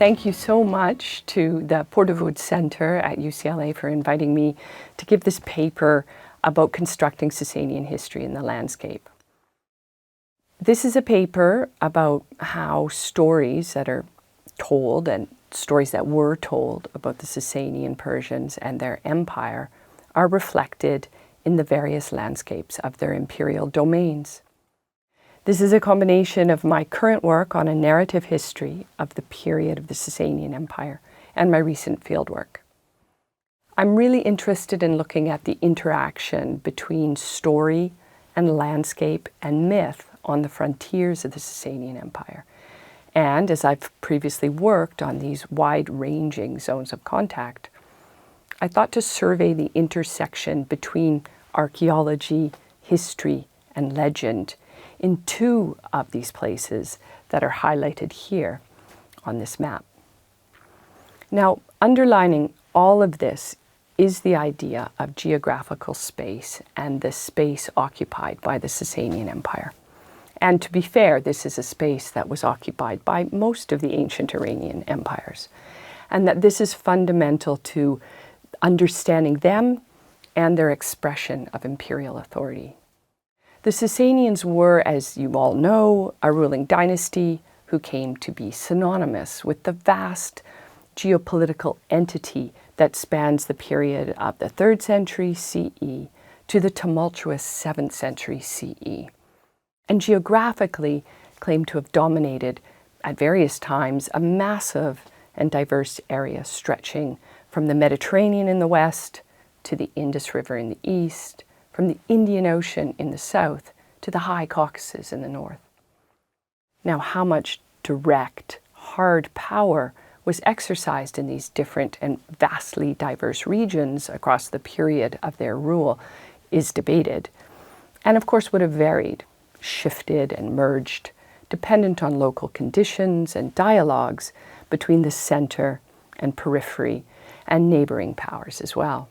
Thank you so much to the Pourdavoud Center at UCLA for inviting me to give this paper about constructing Sasanian history in the landscape. This is a paper about how stories that are told and stories that were told about the Sasanian Persians and their empire are reflected in the various landscapes of their imperial domains. This is a combination of my current work on a narrative history of the period of the Sasanian Empire and my recent fieldwork. I'm really interested in looking at the interaction between story and landscape and myth on the frontiers of the Sasanian Empire. And as I've previously worked on these wide-ranging zones of contact, I thought to survey the intersection between archaeology, history, and legend in two of these places that are highlighted here on this map. Now, underlining all of this is the idea of geographical space and the space occupied by the Sasanian Empire. And to be fair, this is a space that was occupied by most of the ancient Iranian empires, and that this is fundamental to understanding them and their expression of imperial authority. The Sasanians were, as you all know, a ruling dynasty who came to be synonymous with the vast geopolitical entity that spans the period of the 3rd century CE to the tumultuous 7th century CE, and geographically claimed to have dominated at various times a massive and diverse area stretching from the Mediterranean in the west to the Indus River in the east, from the Indian Ocean in the south to the high Caucasus in the north. Now, how much direct, hard power was exercised in these different and vastly diverse regions across the period of their rule is debated, and of course would have varied, shifted and merged, dependent on local conditions and dialogues between the center and periphery and neighboring powers as well.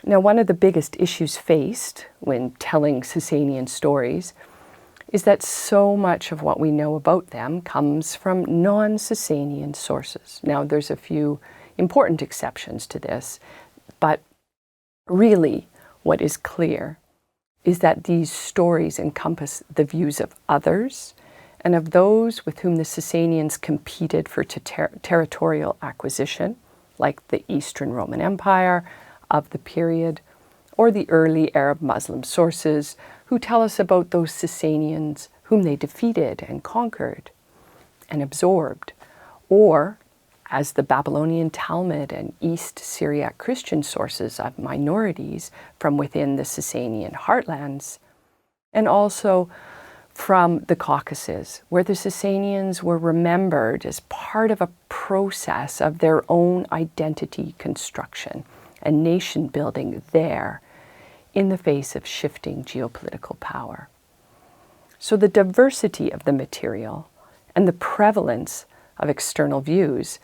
Now, one of the biggest issues faced when telling Sasanian stories is that so much of what we know about them comes from non-Sasanian sources. Now, there's a few important exceptions to this, but really what is clear is that these stories encompass the views of others and of those with whom the Sasanians competed for territorial acquisition, like the Eastern Roman Empire of the period, or the early Arab Muslim sources who tell us about those Sasanians whom they defeated and conquered and absorbed, or as the Babylonian Talmud and East Syriac Christian sources of minorities from within the Sasanian heartlands, and also from the Caucasus, where the Sasanians were remembered as part of a process of their own identity construction and nation building there in the face of shifting geopolitical power. So the diversity of the material and the prevalence of external views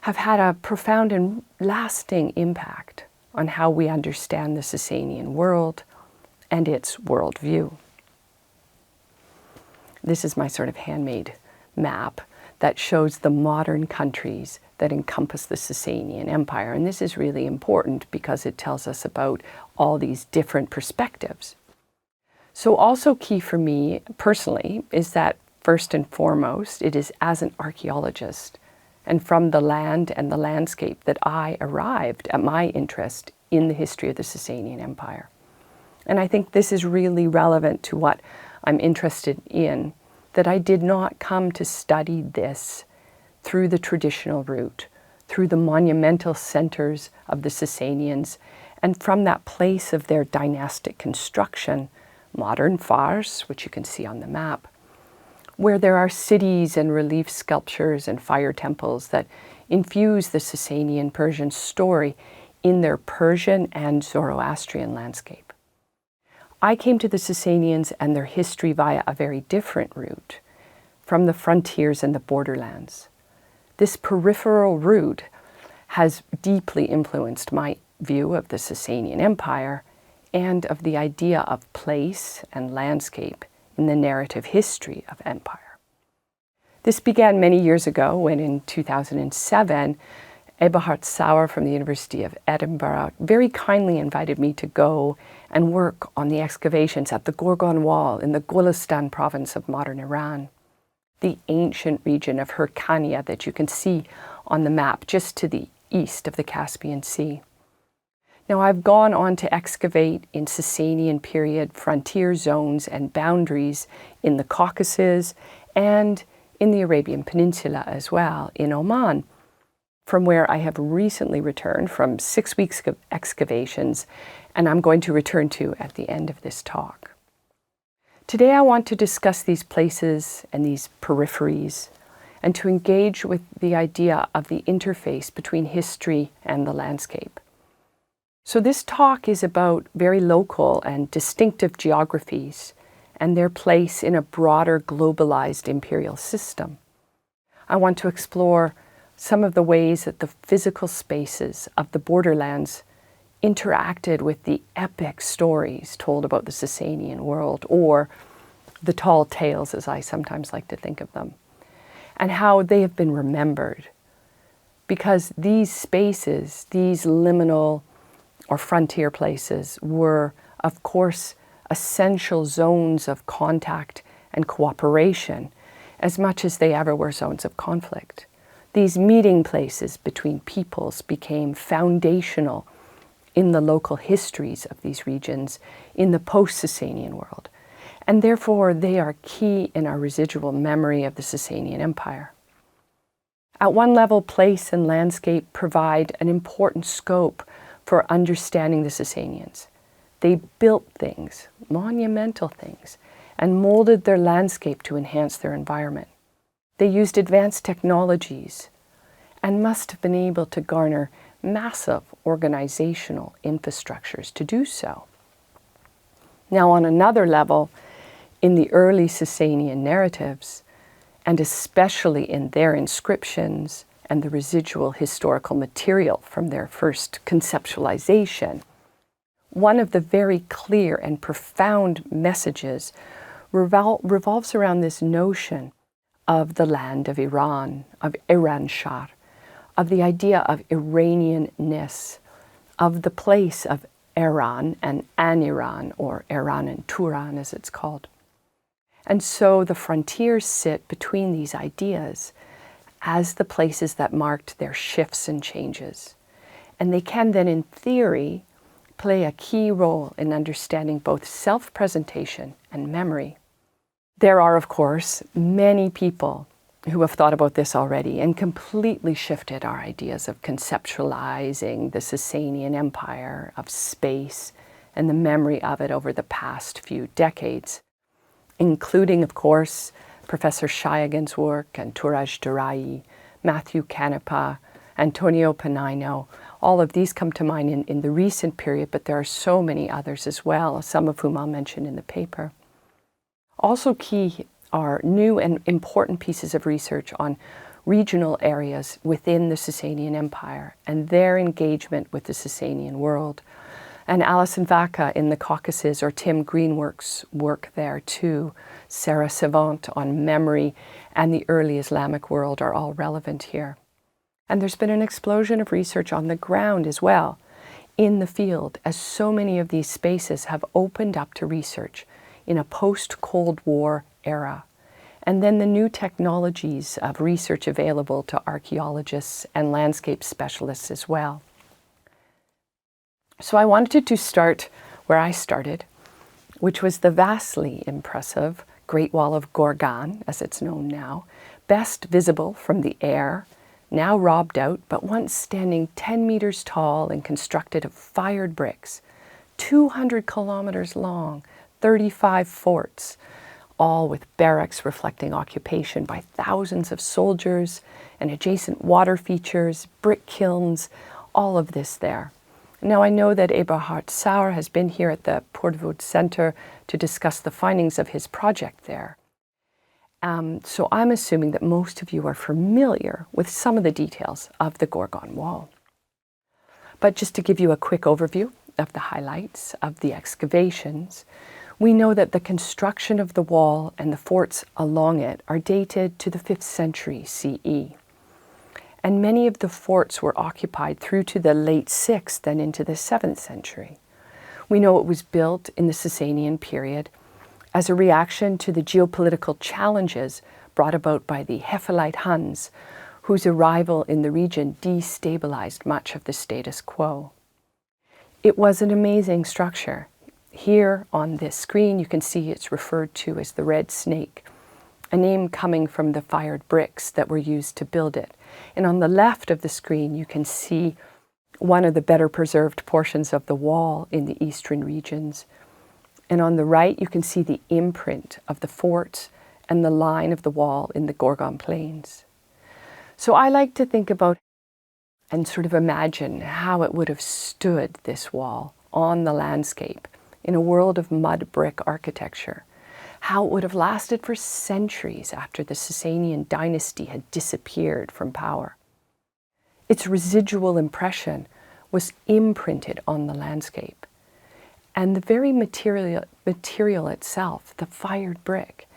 have had a profound and lasting impact on how we understand the Sasanian world and its worldview. This is my sort of handmade map that shows the modern countries that encompass the Sasanian Empire. And this is really important because it tells us about all these different perspectives. So also key for me personally is that first and foremost, it is as an archaeologist and from the land and the landscape that I arrived at my interest in the history of the Sasanian Empire. And I think this is really relevant to what I'm interested in, that I did not come to study this through the traditional route, through the monumental centers of the Sasanians, and from that place of their dynastic construction, modern Fars, which you can see on the map, where there are cities and relief sculptures and fire temples that infuse the Sasanian Persian story in their Persian and Zoroastrian landscape. I came to the Sasanians and their history via a very different route, from the frontiers and the borderlands. This peripheral route has deeply influenced my view of the Sasanian Empire and of the idea of place and landscape in the narrative history of empire. This began many years ago when in 2007, Eberhard Sauer from the University of Edinburgh very kindly invited me to go and work on the excavations at the Gorgan Wall in the Golestan province of modern Iran, the ancient region of Hyrcania that you can see on the map just to the east of the Caspian Sea. Now, I've gone on to excavate in Sasanian period frontier zones and boundaries in the Caucasus and in the Arabian Peninsula as well, in Oman, from where I have recently returned from 6 weeks of excavations, and I'm going to return to at the end of this talk. Today I want to discuss these places and these peripheries, and to engage with the idea of the interface between history and the landscape. So this talk is about very local and distinctive geographies and their place in a broader globalized imperial system. I want to explore some of the ways that the physical spaces of the borderlands interacted with the epic stories told about the Sasanian world, or the tall tales as I sometimes like to think of them, and how they have been remembered. Because these spaces, these liminal or frontier places, were, of course, essential zones of contact and cooperation as much as they ever were zones of conflict. These meeting places between peoples became foundational in the local histories of these regions in the post-Sasanian world, and therefore they are key in our residual memory of the Sasanian Empire. At one level, place and landscape provide an important scope for understanding the Sasanians. They built things, monumental things, and molded their landscape to enhance their environment. They used advanced technologies and must have been able to garner massive organizational infrastructures to do so. Now, on another level, in the early Sasanian narratives, and especially in their inscriptions and the residual historical material from their first conceptualization, one of the very clear and profound messages revolves around this notion of the land of Iran, of Iran-Shar, of the idea of Iranian-ness, of the place of Eran and An-Eran, or Eran and Turan as it's called. And so the frontiers sit between these ideas as the places that marked their shifts and changes. And they can then, in theory, play a key role in understanding both self-presentation and memory. There are, of course, many people who have thought about this already and completely shifted our ideas of conceptualizing the Sasanian Empire, of space, and the memory of it over the past few decades, including, of course, Professor Shayagan's work and Touraj Durai, Matthew Canepa, Antonio Panino. All of these come to mind in the recent period, but there are so many others as well, some of whom I'll mention in the paper. Also key are new and important pieces of research on regional areas within the Sasanian Empire and their engagement with the Sasanian world. And Alison Vaca in the Caucasus, or Tim Greenwork's work there too, Sarah Savant on memory, and the early Islamic world are all relevant here. And there's been an explosion of research on the ground as well, in the field, as so many of these spaces have opened up to research in a post-Cold War era. And then the new technologies of research available to archaeologists and landscape specialists as well. So I wanted to start where I started, which was the vastly impressive Great Wall of Gorgan, as it's known now, best visible from the air, now robbed out, but once standing 10 meters tall and constructed of fired bricks, 200 kilometers long, 35 forts, all with barracks reflecting occupation by thousands of soldiers and adjacent water features, brick kilns, all of this there. Now, I know that Eberhard Sauer has been here at the Pourdavoud Center to discuss the findings of his project there. So I'm assuming that most of you are familiar with some of the details of the Gorgan Wall. But just to give you a quick overview of the highlights of the excavations, We know that the construction of the wall and the forts along it are dated to the 5th century CE. And many of the forts were occupied through to the late 6th and into the 7th century. We know it was built in the Sasanian period as a reaction to the geopolitical challenges brought about by the Hephelite Huns, whose arrival in the region destabilized much of the status quo. It was an amazing structure. Here on this screen, you can see it's referred to as the Red Snake, a name coming from the fired bricks that were used to build it. And on the left of the screen, you can see one of the better preserved portions of the wall in the eastern regions. And on the right, you can see the imprint of the fort and the line of the wall in the Gorgon Plains. So I like to think about and sort of imagine how it would have stood, this wall, on the landscape in a world of mud brick architecture, how it would have lasted for centuries after the Sasanian dynasty had disappeared from power. Its residual impression was imprinted on the landscape. And the very material itself, the fired brick,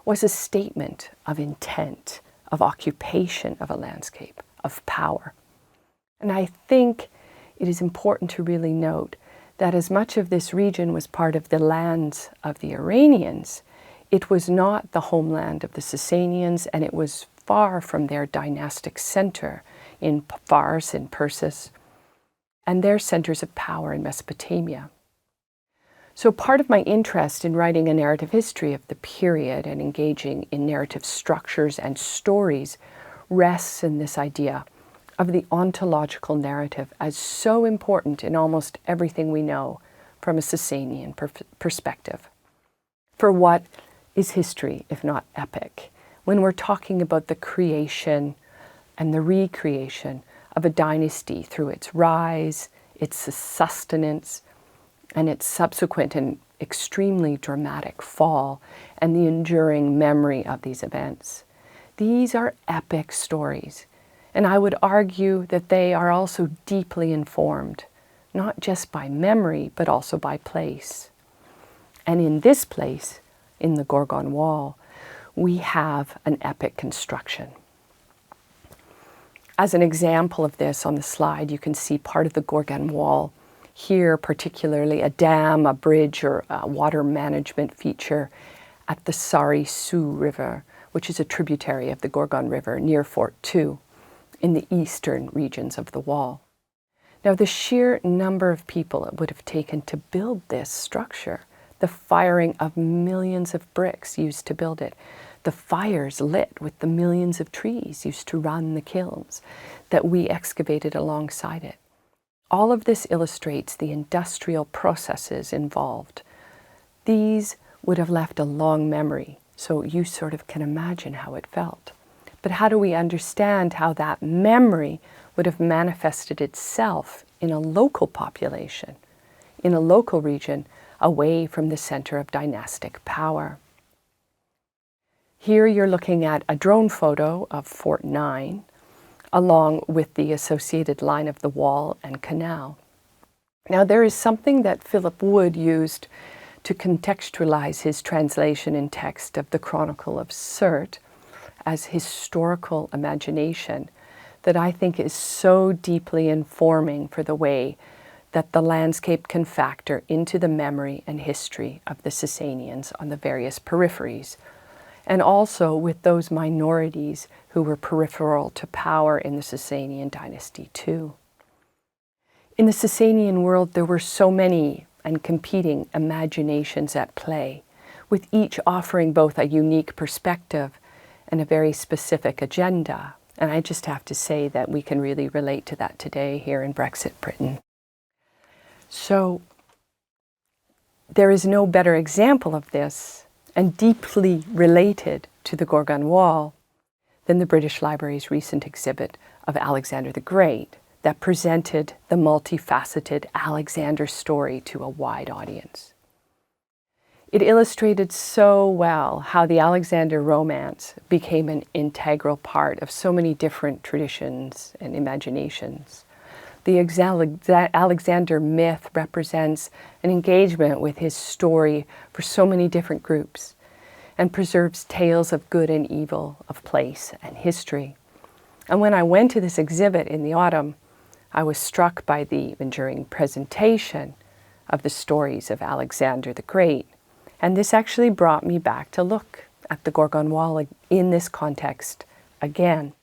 was a statement of intent, of occupation of a landscape, of power. And I think it is important to really note that as much of this region was part of the lands of the Iranians, it was not the homeland of the Sasanians, and it was far from their dynastic center in Fars and Persis, and their centers of power in Mesopotamia. So part of my interest in writing a narrative history of the period and engaging in narrative structures and stories rests in this idea of the ontological narrative as so important in almost everything we know from a Sasanian perspective. For what is history if not epic, when we're talking about the creation and the recreation of a dynasty through its rise, its sustenance, and its subsequent and extremely dramatic fall, and the enduring memory of these events? These are epic stories. And I would argue that they are also deeply informed, not just by memory, but also by place. And in this place, in the Gorgon Wall, we have an epic construction. As an example of this on the slide, you can see part of the Gorgon Wall. Here, particularly a dam, a bridge, or a water management feature at the Sari Su River, which is a tributary of the Gorgon River near Fort 2. In the eastern regions of the wall. Now, the sheer number of people it would have taken to build this structure, the firing of millions of bricks used to build it, the fires lit with the millions of trees used to run the kilns that we excavated alongside it. All of this illustrates the industrial processes involved. These would have left a long memory, so you sort of can imagine how it felt. But how do we understand how that memory would have manifested itself in a local population, in a local region, away from the center of dynastic power? Here you're looking at a drone photo of Fort 9, along with the associated line of the wall and canal. Now, there is something that Philip Wood used to contextualize his translation in text of the Chronicle of Surt as historical imagination that I think is so deeply informing for the way that the landscape can factor into the memory and history of the Sasanians on the various peripheries, and also with those minorities who were peripheral to power in the Sasanian dynasty too. In the Sasanian world, there were so many and competing imaginations at play, with each offering both a unique perspective and a very specific agenda. And I just have to say that we can really relate to that today here in Brexit Britain. So there is no better example of this, and deeply related to the Gorgon Wall, than the British Library's recent exhibit of Alexander the Great that presented the multifaceted Alexander story to a wide audience. It illustrated so well how the Alexander romance became an integral part of so many different traditions and imaginations. The Alexander myth represents an engagement with his story for so many different groups and preserves tales of good and evil, of place and history. And when I went to this exhibit in the autumn, I was struck by the enduring presentation of the stories of Alexander the Great. And this actually brought me back to look at the Gorgon Wall in this context again.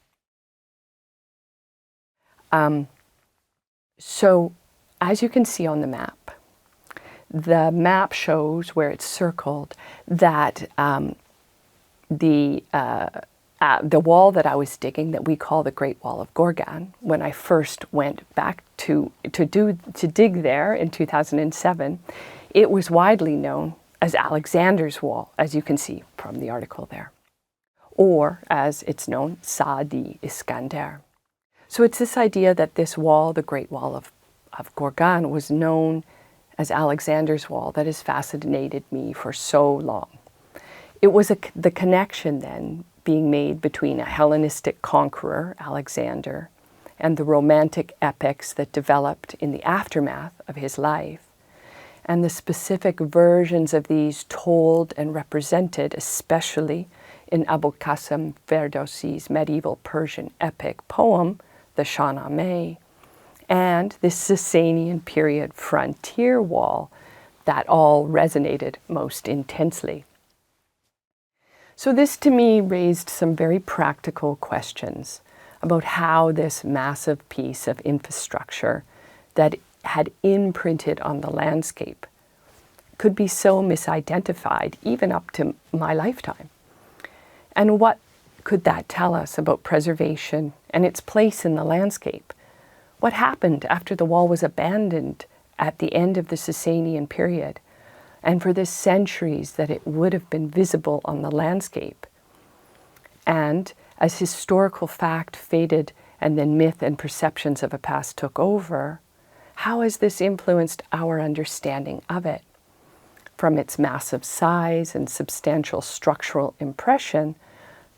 So, as you can see on the map shows where it's circled that the wall that I was digging, that we call the Great Wall of Gorgan, when I first went back to dig there in 2007, it was widely known as Alexander's Wall, as you can see from the article there, or as it's known, Sadi Iskander. So it's this idea that this wall, the Great Wall of Gorgan, was known as Alexander's Wall that has fascinated me for so long. It was the connection then being made between a Hellenistic conqueror, Alexander, and the romantic epics that developed in the aftermath of his life, and the specific versions of these told and represented, especially in Abu Qasim Ferdowsi's medieval Persian epic poem, the Shahnameh, and this Sasanian period frontier wall that all resonated most intensely. So this to me raised some very practical questions about how this massive piece of infrastructure that had imprinted on the landscape could be so misidentified even up to my lifetime. And what could that tell us about preservation and its place in the landscape? What happened after the wall was abandoned at the end of the Sasanian period, and for the centuries that it would have been visible on the landscape? And as historical fact faded and then myth and perceptions of a past took over, how has this influenced our understanding of it? From its massive size and substantial structural impression,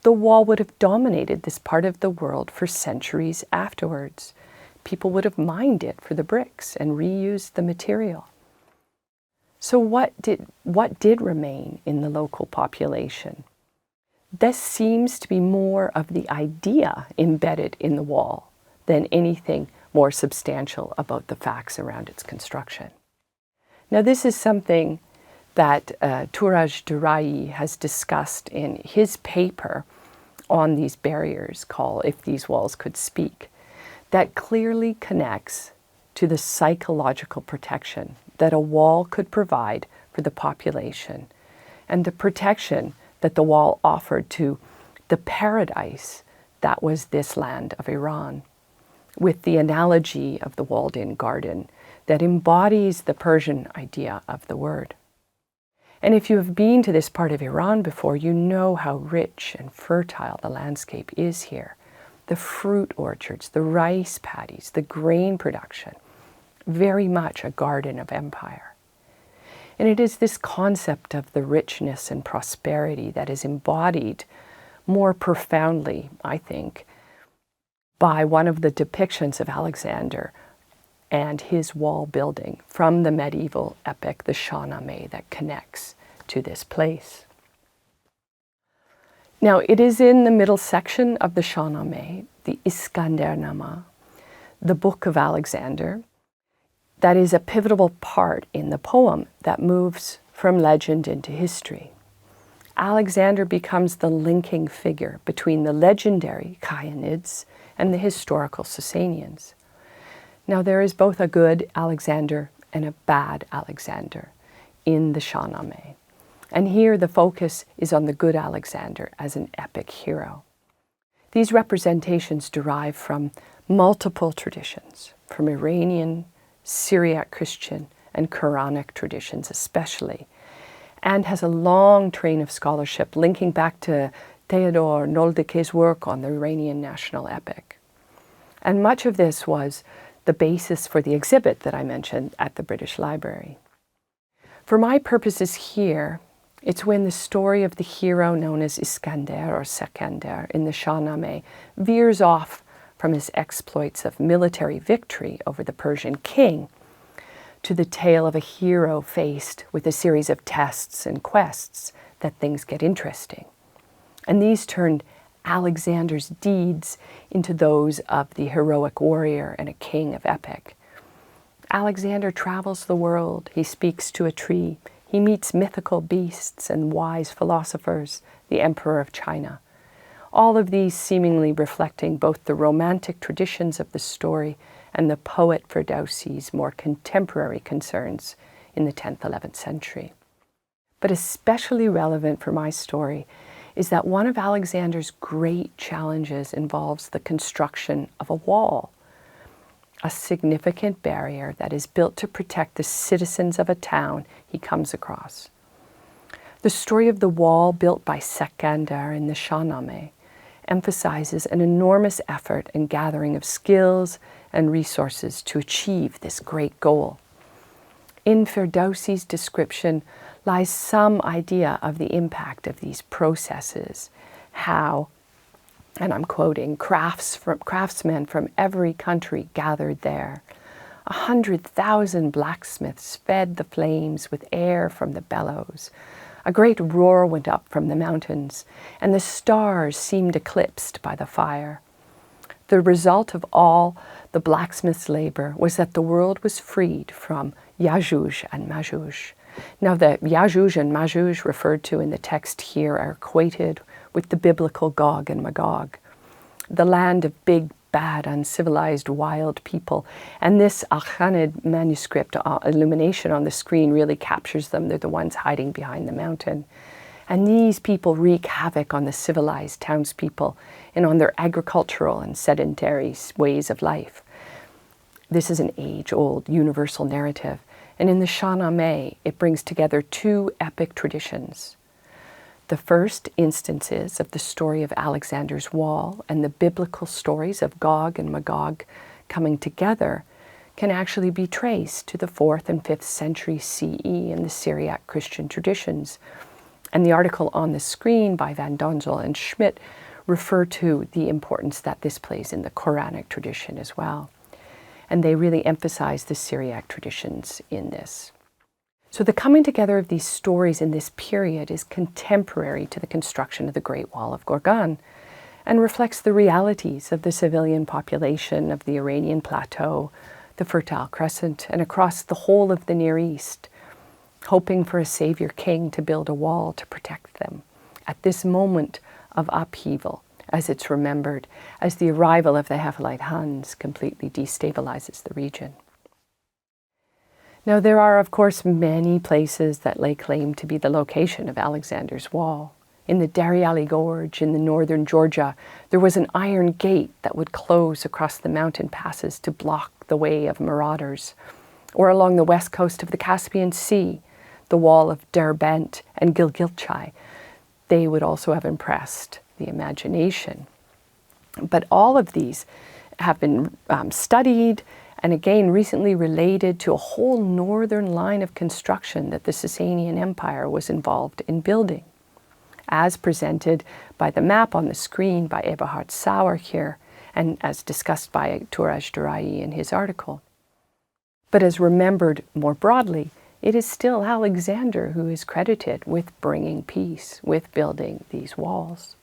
the wall would have dominated this part of the world for centuries afterwards. People would have mined it for the bricks and reused the material. So what did remain in the local population? This seems to be more of the idea embedded in the wall than anything more substantial about the facts around its construction. Now, this is something that Touraj Durai has discussed in his paper on these barriers called If These Walls Could Speak, that clearly connects to the psychological protection that a wall could provide for the population, and the protection that the wall offered to the paradise that was this land of Iran, with the analogy of the walled-in garden that embodies the Persian idea of the word. And if you have been to this part of Iran before, you know how rich and fertile the landscape is here. The fruit orchards, the rice paddies, the grain production, very much a garden of empire. And it is this concept of the richness and prosperity that is embodied more profoundly, I think, by one of the depictions of Alexander and his wall building from the medieval epic, the Shahnameh, that connects to this place. Now, it is in the middle section of the Shahnameh, the Iskandernameh, the Book of Alexander, that is a pivotal part in the poem that moves from legend into history. Alexander becomes the linking figure between the legendary Chionids and the historical Sasanians. Now, there is both a good Alexander and a bad Alexander in the Shahnameh. And here the focus is on the good Alexander as an epic hero. These representations derive from multiple traditions, from Iranian, Syriac Christian, and Quranic traditions especially, and has a long train of scholarship linking back to Theodore Noldeke's work on the Iranian national epic. And much of this was the basis for the exhibit that I mentioned at the British Library. For my purposes here, it's when the story of the hero known as Iskander or Sekander in the Shahnameh veers off from his exploits of military victory over the Persian king, to the tale of a hero faced with a series of tests and quests, that things get interesting. And these turned Alexander's deeds into those of the heroic warrior and a king of epic. Alexander travels the world, he speaks to a tree, he meets mythical beasts and wise philosophers, the emperor of China. All of these seemingly reflecting both the romantic traditions of the story and the poet Ferdowsi's more contemporary concerns in the 10th, 11th century. But especially relevant for my story is that one of Alexander's great challenges involves the construction of a wall, a significant barrier that is built to protect the citizens of a town he comes across. The story of the wall built by Sakander in the Shahnameh emphasizes an enormous effort and gathering of skills and resources to achieve this great goal. In Ferdowsi's description lies some idea of the impact of these processes, how, and I'm quoting, craftsmen from every country gathered there. 100,000 blacksmiths fed the flames with air from the bellows. A great roar went up from the mountains, and the stars seemed eclipsed by the fire. The result of all the blacksmith's labor was that the world was freed from Yajuj and Majuj. Now, the Yajuj and Majuj referred to in the text here are equated with the biblical Gog and Magog, the land of big, bad, uncivilized, wild people. And this Al-Khanid manuscript illumination on the screen really captures them. They're the ones hiding behind the mountain. And these people wreak havoc on the civilized townspeople and on their agricultural and sedentary ways of life. This is an age-old universal narrative. And in the Shahnameh, it brings together two epic traditions. The first instances of the story of Alexander's wall and the biblical stories of Gog and Magog coming together can actually be traced to the 4th and 5th century CE in the Syriac Christian traditions. And the article on the screen by Van Donzel and Schmidt refer to the importance that this plays in the Quranic tradition as well. And they really emphasize the Syriac traditions in this. So the coming together of these stories in this period is contemporary to the construction of the Great Wall of Gorgan and reflects the realities of the civilian population of the Iranian plateau, the Fertile Crescent, and across the whole of the Near East, hoping for a savior king to build a wall to protect them at this moment of upheaval, as it's remembered, as the arrival of the Hephelite Huns completely destabilizes the region. Now, there are, of course, many places that lay claim to be the location of Alexander's wall. In the Dariali Gorge in the northern Georgia, there was an iron gate that would close across the mountain passes to block the way of marauders. Or along the west coast of the Caspian Sea, the wall of Derbent and Gilgilchai, they would also have impressed the imagination. But all of these have been studied and again recently related to a whole northern line of construction that the Sasanian Empire was involved in building, as presented by the map on the screen by Eberhard Sauer here, and as discussed by Touraj Durai in his article. But as remembered more broadly, it is still Alexander who is credited with bringing peace, with building these walls.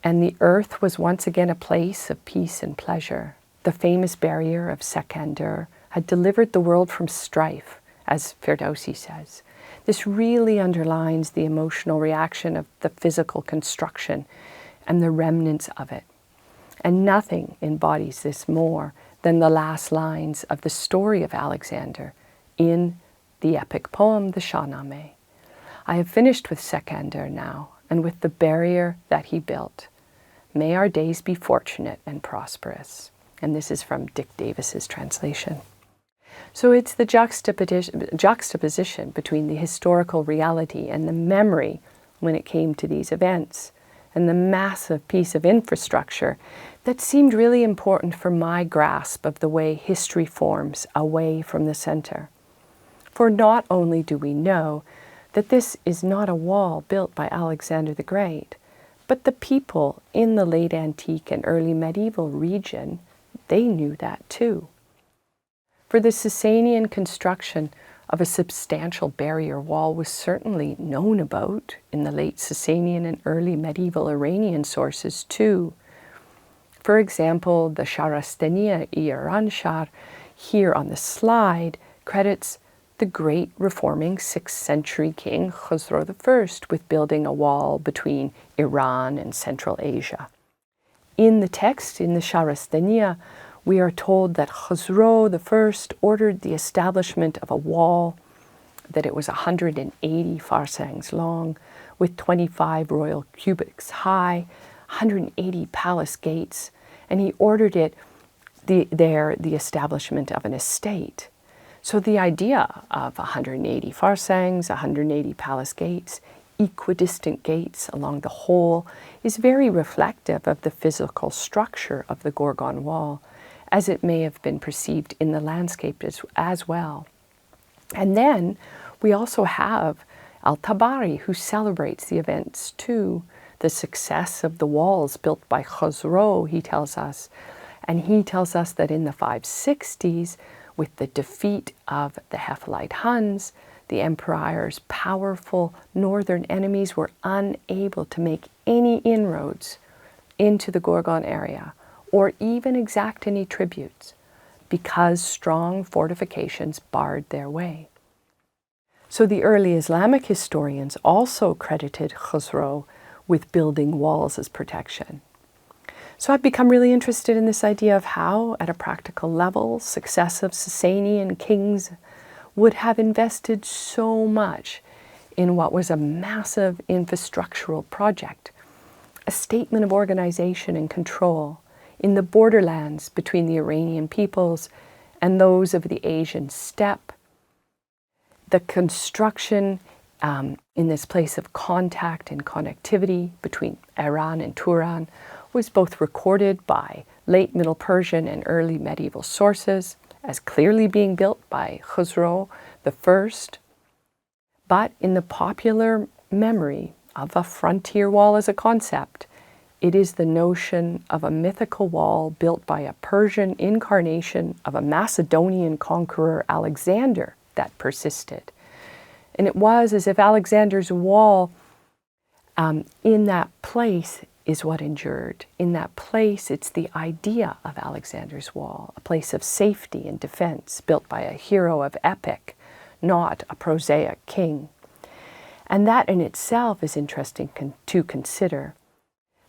And the earth was once again a place of peace and pleasure. The famous barrier of Sakander had delivered the world from strife, as Ferdowsi says. This really underlines the emotional reaction of the physical construction and the remnants of it. And nothing embodies this more than the last lines of the story of Alexander in the epic poem, the Shahnameh. I have finished with Sakander now, and with the barrier that he built. May our days be fortunate and prosperous. And this is from Dick Davis's translation. So it's the juxtaposition between the historical reality and the memory when it came to these events, and the massive piece of infrastructure that seemed really important for my grasp of the way history forms away from the center. For not only do we know that this is not a wall built by Alexander the Great, But the people in the late antique and early medieval region, they knew that too. For the Sasanian construction of a substantial barrier wall was certainly known about in the late Sasanian and early medieval Iranian sources too. For example, the Sharastaniya Eran here on the slide credits the great reforming 6th century king Khosrow I with building a wall between Iran and Central Asia. In the text, in the Sharastaniya, we are told that Khosrow I ordered the establishment of a wall, that it was 180 farsangs long, with 25 royal cubits high, 180 palace gates, and he ordered the establishment of an estate. So the idea of 180 farsangs, 180 palace gates, equidistant gates along the whole is very reflective of the physical structure of the Gorgan wall, as it may have been perceived in the landscape as well. And then we also have Al-Tabari, who celebrates the events too, the success of the walls built by Khosrow, he tells us. And he tells us that in the 560s, with the defeat of the Hephalite Huns, the empire's powerful northern enemies were unable to make any inroads into the Gorgan area, or even exact any tributes, because strong fortifications barred their way. So the early Islamic historians also credited Khosrow with building walls as protection. So I've become really interested in this idea of how, at a practical level, successive Sasanian kings would have invested so much in what was a massive infrastructural project, a statement of organization and control in the borderlands between the Iranian peoples and those of the Asian steppe. The construction in this place of contact and connectivity between Eran and Turan was both recorded by late Middle Persian and early medieval sources as clearly being built by Khosrow I, but in the popular memory of a frontier wall as a concept, it is the notion of a mythical wall built by a Persian incarnation of a Macedonian conqueror, Alexander, that persisted. And it was as if Alexander's wall in that place is what endured. In that place, it's the idea of Alexander's wall, a place of safety and defense built by a hero of epic, not a prosaic king. And that in itself is interesting to consider.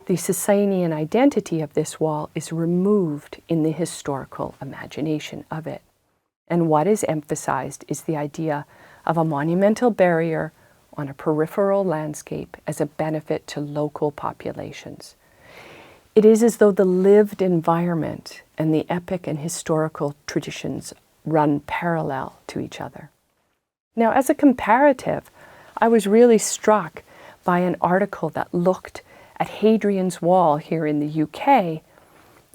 The Sasanian identity of this wall is removed in the historical imagination of it. And what is emphasized is the idea of a monumental barrier on a peripheral landscape as a benefit to local populations. It is as though the lived environment and the epic and historical traditions run parallel to each other. Now, as a comparative, I was really struck by an article that looked at Hadrian's Wall here in the UK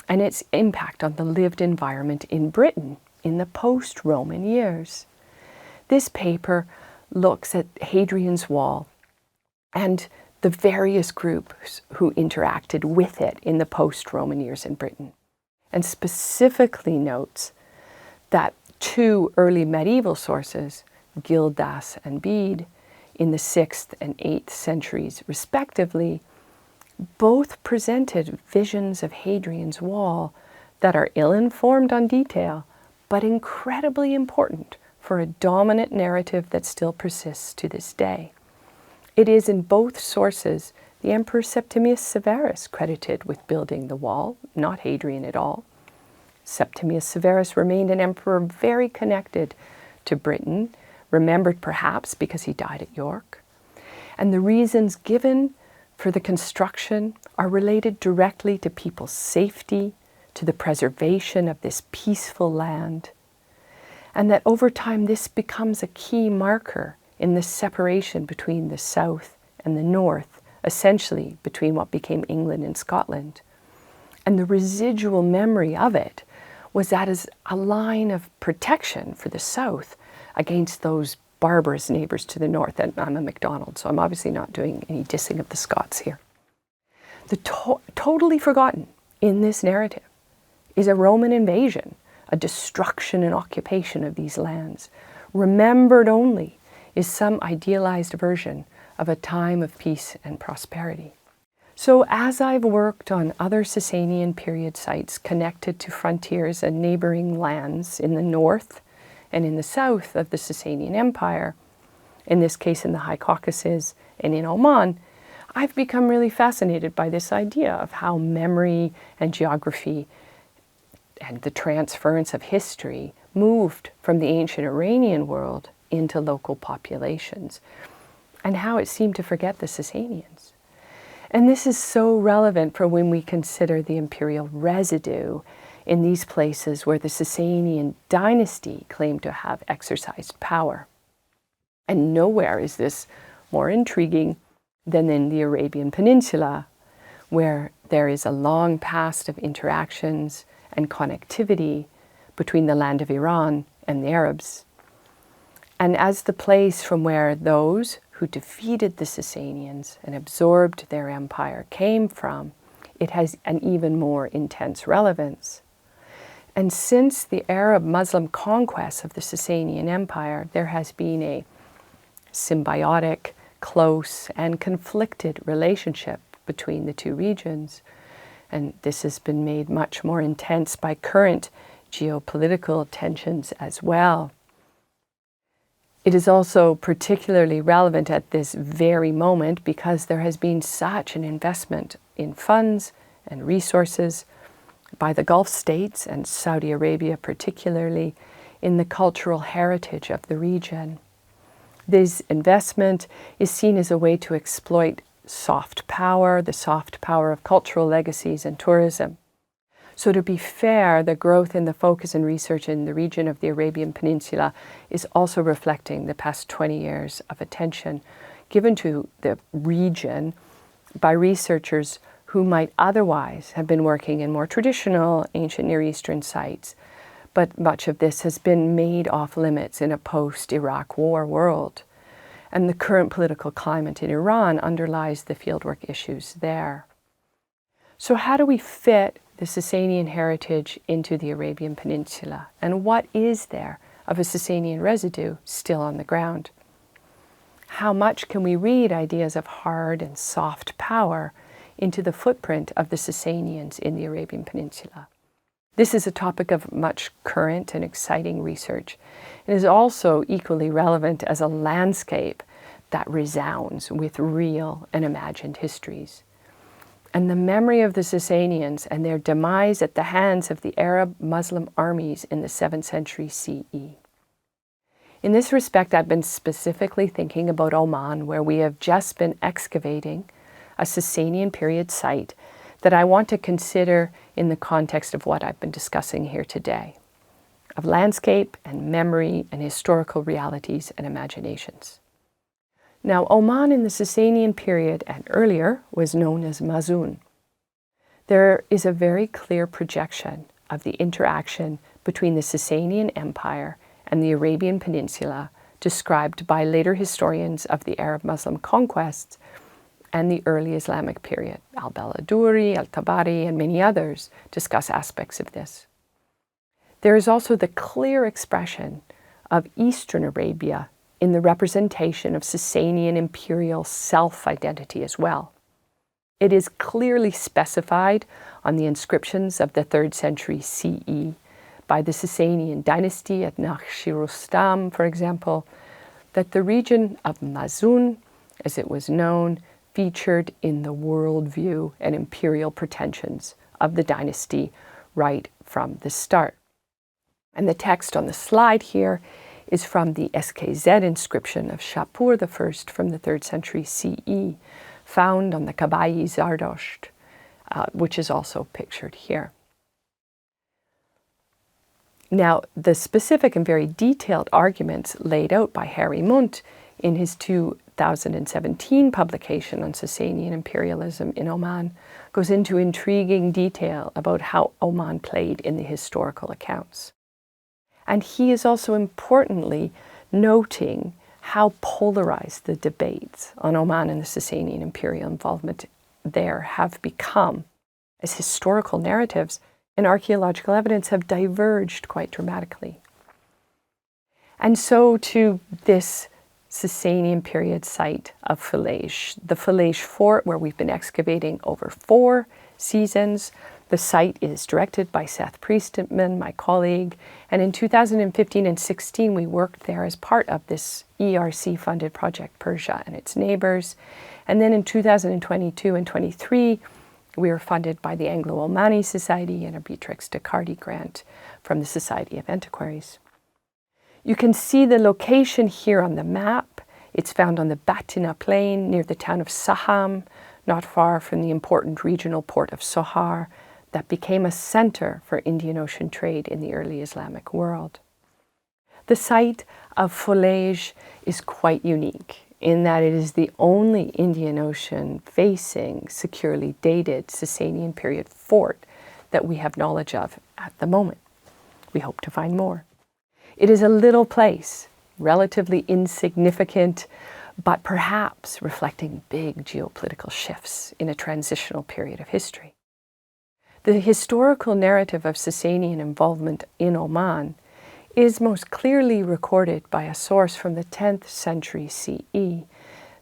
and its impact on the lived environment in Britain in the post-Roman years. This paper looks at Hadrian's Wall and the various groups who interacted with it in the post-Roman years in Britain, and specifically notes that two early medieval sources, Gildas and Bede, in the 6th and 8th centuries respectively, both presented visions of Hadrian's Wall that are ill-informed on detail, but incredibly important for a dominant narrative that still persists to this day. It is in both sources the Emperor Septimius Severus credited with building the wall, not Hadrian at all. Septimius Severus remained an emperor very connected to Britain, remembered perhaps because he died at York. And the reasons given for the construction are related directly to people's safety, to the preservation of this peaceful land, and that over time this becomes a key marker in the separation between the south and the north, essentially between what became England and Scotland. And the residual memory of it was that as a line of protection for the south against those barbarous neighbours to the north. And I'm a MacDonald, so I'm obviously not doing any dissing of the Scots here. Totally forgotten in this narrative is a Roman invasion, a destruction and occupation of these lands. Remembered only is some idealized version of a time of peace and prosperity. So as I've worked on other Sasanian period sites connected to frontiers and neighboring lands in the north and in the south of the Sasanian Empire, in this case in the High Caucasus and in Oman, I've become really fascinated by this idea of how memory and geography and the transference of history moved from the ancient Iranian world into local populations, and how it seemed to forget the Sasanians. And this is so relevant for when we consider the imperial residue in these places where the Sasanian dynasty claimed to have exercised power. And nowhere is this more intriguing than in the Arabian Peninsula, where there is a long past of interactions and connectivity between the land of Iran and the Arabs. And as the place from where those who defeated the Sasanians and absorbed their empire came from, it has an even more intense relevance. And since the Arab-Muslim conquest of the Sasanian Empire, there has been a symbiotic, close, and conflicted relationship between the two regions. And this has been made much more intense by current geopolitical tensions as well. It is also particularly relevant at this very moment because there has been such an investment in funds and resources by the Gulf states and Saudi Arabia particularly in the cultural heritage of the region. This investment is seen as a way to exploit soft power, the soft power of cultural legacies and tourism. So to be fair, the growth in the focus and research in the region of the Arabian Peninsula is also reflecting the past 20 years of attention given to the region by researchers who might otherwise have been working in more traditional ancient Near Eastern sites. But much of this has been made off limits in a post-Iraq war world. And the current political climate in Iran underlies the fieldwork issues there. So how do we fit the Sasanian heritage into the Arabian Peninsula? And what is there of a Sasanian residue still on the ground? How much can we read ideas of hard and soft power into the footprint of the Sasanians in the Arabian Peninsula? This is a topic of much current and exciting research. It is also equally relevant as a landscape that resounds with real and imagined histories. And the memory of the Sasanians and their demise at the hands of the Arab-Muslim armies in the 7th century CE. In this respect, I've been specifically thinking about Oman, where we have just been excavating a Sasanian period site that I want to consider in the context of what I've been discussing here today, of landscape and memory and historical realities and imaginations. Now, Oman in the Sasanian period and earlier was known as Mazun. There is a very clear projection of the interaction between the Sasanian Empire and the Arabian Peninsula described by later historians of the Arab-Muslim conquests and the early Islamic period. Al-Baladuri, Al-Tabari, and many others discuss aspects of this. There is also the clear expression of Eastern Arabia in the representation of Sasanian imperial self-identity as well. It is clearly specified on the inscriptions of the 3rd century CE by the Sasanian dynasty at Nakhshi-Rustam, for example, that the region of Mazun, as it was known, featured in the worldview and imperial pretensions of the dynasty right from the start. And the text on the slide here is from the SKZ inscription of Shapur I from the 3rd century CE, found on the Kabai Zardosht, which is also pictured here. Now, the specific and very detailed arguments laid out by Harry Munt in his 2017 publication on Sasanian imperialism in Oman goes into intriguing detail about how Oman played in the historical accounts. And he is also importantly noting how polarized the debates on Oman and the Sasanian imperial involvement there have become as historical narratives and archaeological evidence have diverged quite dramatically. And so to this Sasanian period site of Filage, the Filage Fort, where we've been excavating over 4 seasons. The site is directed by Seth Priestman, my colleague, and in 2015 and 16 we worked there as part of this ERC-funded Project Persia and its neighbors. And then in 2022 and 23 we were funded by the Anglo-Omani Society and a Beatrix Descartes grant from the Society of Antiquaries. You can see the location here on the map. It's found on the Batina Plain near the town of Saham, not far from the important regional port of Sohar that became a center for Indian Ocean trade in the early Islamic world. The site of Filage is quite unique in that it is the only Indian Ocean facing securely dated Sasanian period fort that we have knowledge of at the moment. We hope to find more. It is a little place, relatively insignificant, but perhaps reflecting big geopolitical shifts in a transitional period of history. The historical narrative of Sasanian involvement in Oman is most clearly recorded by a source from the 10th century CE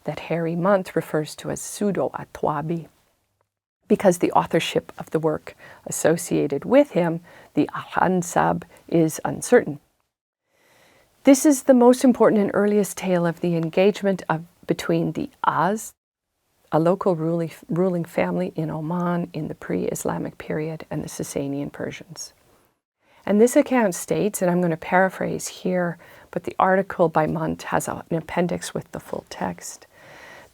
that Harry Munt refers to as pseudo-Atwabi, because the authorship of the work associated with him, the Al-Ansab, is uncertain. This is the most important and earliest tale of the engagement between the Az, a local ruling family in Oman in the pre-Islamic period, and the Sasanian Persians. And this account states, and I'm going to paraphrase here, but the article by Munt has an appendix with the full text,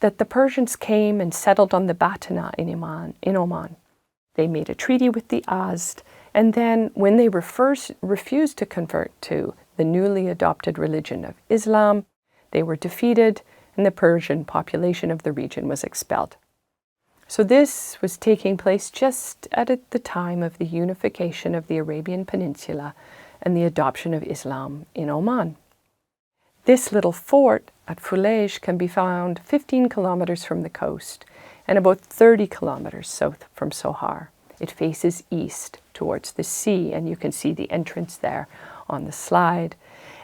that the Persians came and settled on the Batina in Oman. They made a treaty with the Az, and then when they refused to convert to the newly adopted religion of Islam, they were defeated and the Persian population of the region was expelled. So this was taking place just at the time of the unification of the Arabian Peninsula and the adoption of Islam in Oman. This little fort at Filage can be found 15 kilometers from the coast and about 30 kilometers south from Sohar. It faces east towards the sea, and you can see the entrance there on the slide,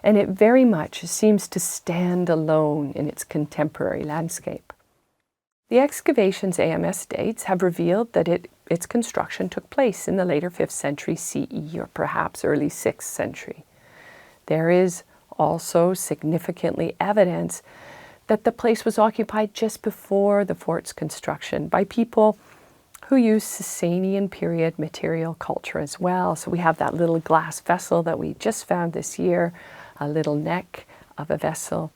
and it very much seems to stand alone in its contemporary landscape. The excavation's AMS dates have revealed that its construction took place in the later 5th century CE or perhaps early 6th century. There is also significantly evidence that the place was occupied just before the fort's construction by people who used Sasanian period material culture as well. So we have that little glass vessel that we just found this year, a little neck of a vessel,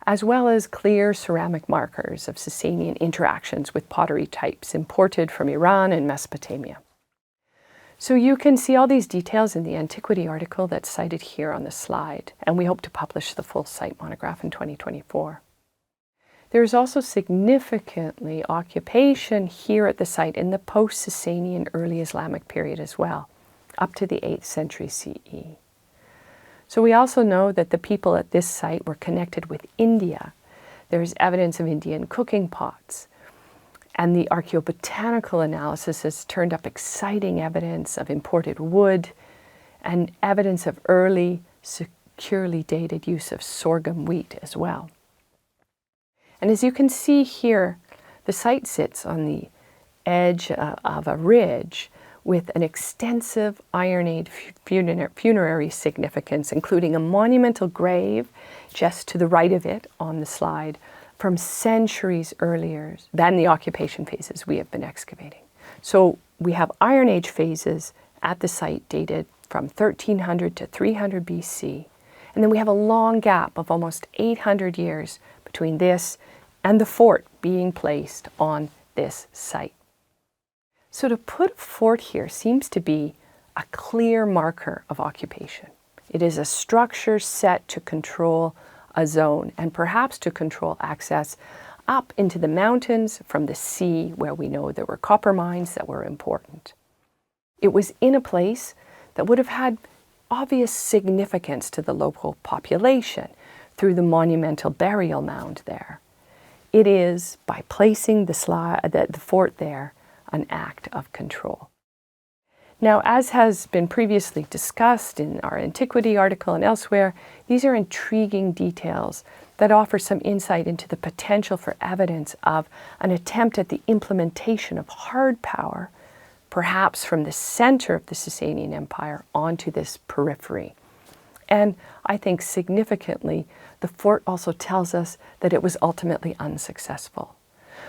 as well as clear ceramic markers of Sasanian interactions with pottery types imported from Iran and Mesopotamia. So you can see all these details in the antiquity article that's cited here on the slide, and we hope to publish the full site monograph in 2024. There is also significantly occupation here at the site in the post-Sasanian early Islamic period as well, up to the 8th century CE. So we also know that the people at this site were connected with India. There is evidence of Indian cooking pots, and the archaeobotanical analysis has turned up exciting evidence of imported wood and evidence of early, securely dated use of sorghum wheat as well. And as you can see here, the site sits on the edge of a ridge with an extensive Iron Age funerary significance, including a monumental grave just to the right of it on the slide from centuries earlier than the occupation phases we have been excavating. So we have Iron Age phases at the site dated from 1300 to 300 BC. And then we have a long gap of almost 800 years between this and the fort being placed on this site. So to put a fort here seems to be a clear marker of occupation. It is a structure set to control a zone and perhaps to control access up into the mountains from the sea where we know there were copper mines that were important. It was in a place that would have had obvious significance to the local population through the monumental burial mound there. it is, by placing the fort there, an act of control. Now, as has been previously discussed in our antiquity article and elsewhere, these are intriguing details that offer some insight into the potential for evidence of an attempt at the implementation of hard power, perhaps from the center of the Sasanian Empire onto this periphery. And I think significantly, the fort also tells us that it was ultimately unsuccessful.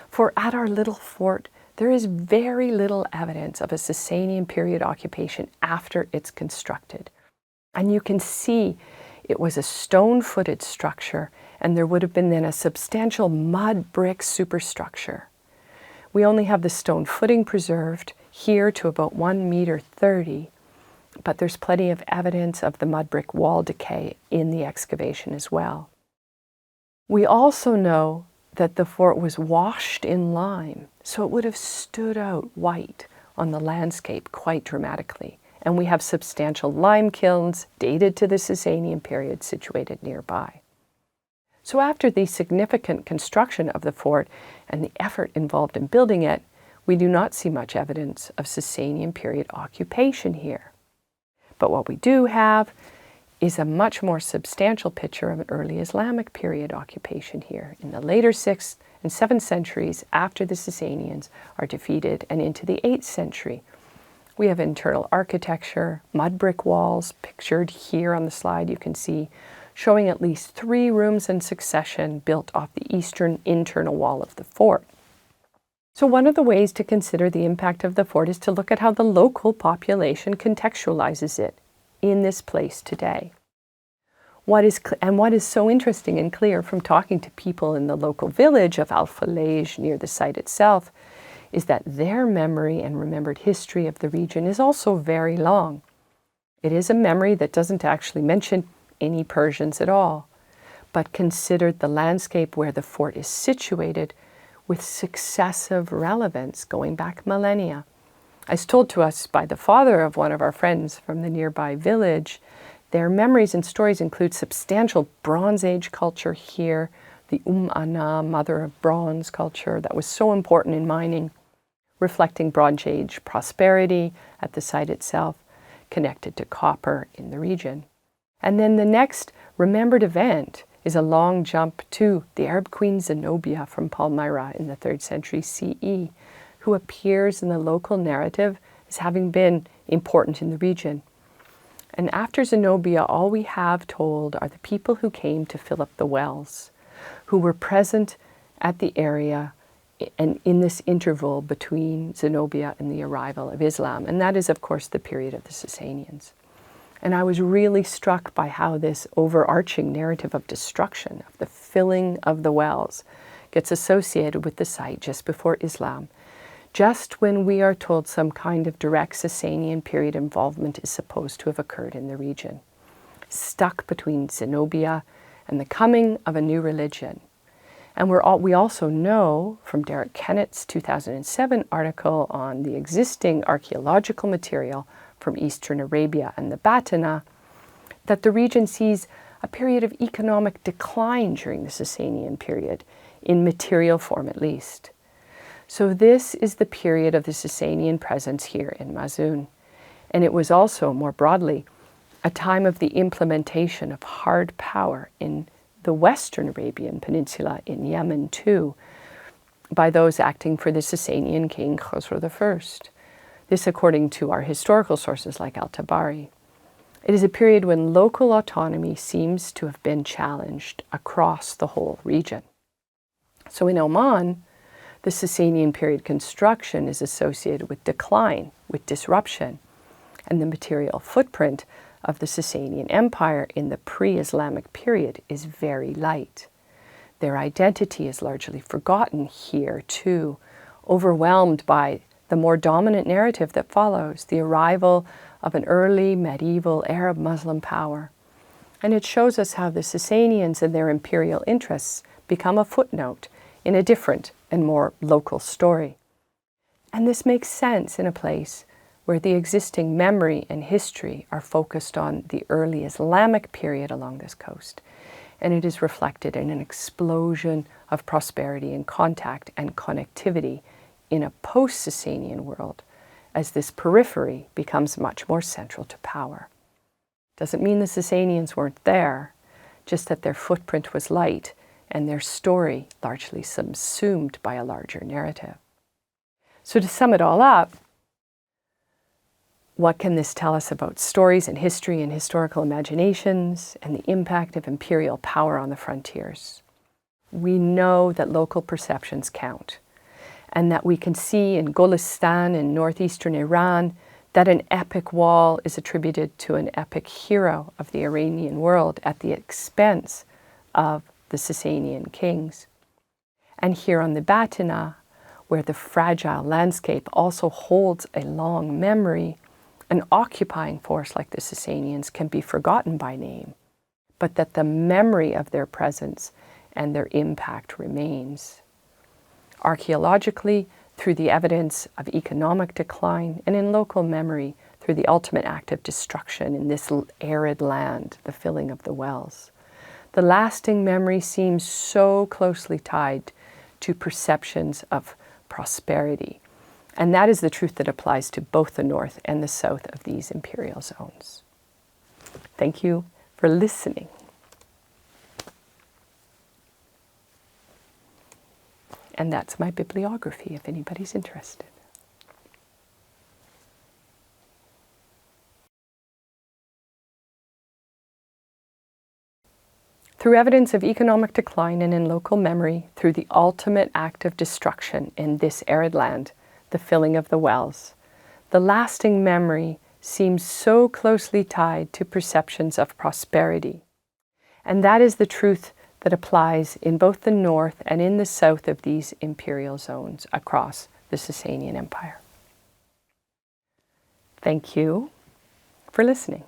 For at our little fort, there is very little evidence of a Sasanian period occupation after it's constructed. And you can see it was a stone-footed structure, and there would have been then a substantial mud brick superstructure. We only have the stone footing preserved here to about 1.30 meters, but there's plenty of evidence of the mud brick wall decay in the excavation as well. We also know that the fort was washed in lime, so it would have stood out white on the landscape quite dramatically. And we have substantial lime kilns dated to the Sasanian period situated nearby. So after the significant construction of the fort and the effort involved in building it, we do not see much evidence of Sasanian period occupation here. But what we do have is a much more substantial picture of an early Islamic period occupation here in the later 6th and 7th centuries after the Sasanians are defeated and into the 8th century. We have internal architecture, mud brick walls pictured here on the slide you can see, showing at least 3 rooms in succession built off the eastern internal wall of the fort. So one of the ways to consider the impact of the fort is to look at how the local population contextualizes it in this place today. What is so interesting and clear from talking to people in the local village of Al-Falej near the site itself is that their memory and remembered history of the region is also very long. It is a memory that doesn't actually mention any Persians at all, but considered the landscape where the fort is situated with successive relevance going back millennia. As told to us by the father of one of our friends from the nearby village, their memories and stories include substantial Bronze Age culture here, the Ana, mother of bronze culture that was so important in mining, reflecting Bronze Age prosperity at the site itself, connected to copper in the region. And then the next remembered event is a long jump to the Arab queen Zenobia from Palmyra in the 3rd century CE, who appears in the local narrative as having been important in the region. And after Zenobia, all we have told are the people who came to fill up the wells, who were present at the area and in this interval between Zenobia and the arrival of Islam. And that is, of course, the period of the Sasanians. And I was really struck by how this overarching narrative of destruction, of the filling of the wells, gets associated with the site just before Islam, just when we are told some kind of direct Sasanian period involvement is supposed to have occurred in the region, stuck between Zenobia and the coming of a new religion. And we also know from Derek Kennett's 2007 article on the existing archaeological material from Eastern Arabia and the Batana that the region sees a period of economic decline during the Sasanian period, in material form at least. So this is the period of the Sasanian presence here in Mazun. And it was also, more broadly, a time of the implementation of hard power in the Western Arabian Peninsula, in Yemen too, by those acting for the Sasanian king Khosrow I. This according to our historical sources like Al-Tabari. It is a period when local autonomy seems to have been challenged across the whole region. So in Oman, the Sasanian period construction is associated with decline, with disruption, and the material footprint of the Sasanian Empire in the pre-Islamic period is very light. Their identity is largely forgotten here too, overwhelmed by the more dominant narrative that follows, the arrival of an early medieval Arab Muslim power. And it shows us how the Sasanians and their imperial interests become a footnote in a different and more local story. And this makes sense in a place where the existing memory and history are focused on the early Islamic period along this coast, and it is reflected in an explosion of prosperity and contact and connectivity in a post-Sasanian world as this periphery becomes much more central to power. Doesn't mean the Sasanians weren't there, just that their footprint was light and their story largely subsumed by a larger narrative. So to sum it all up, what can this tell us about stories and history and historical imaginations and the impact of imperial power on the frontiers? We know that local perceptions count, and that we can see in Golestan in northeastern Iran that an epic wall is attributed to an epic hero of the Iranian world at the expense of the Sasanian kings. And here on the Batina, where the fragile landscape also holds a long memory, an occupying force like the Sasanians can be forgotten by name, but that the memory of their presence and their impact remains. Archaeologically, through the evidence of economic decline, and in local memory, through the ultimate act of destruction in this arid land, the filling of the wells. The lasting memory seems so closely tied to perceptions of prosperity. And that is the truth that applies to both the north and the south of these imperial zones. Thank you for listening. And that's my bibliography if anybody's interested. Through evidence of economic decline and in local memory, through the ultimate act of destruction in this arid land, the filling of the wells, the lasting memory seems so closely tied to perceptions of prosperity. And that is the truth that applies in both the north and in the south of these imperial zones across the Sasanian Empire. Thank you for listening.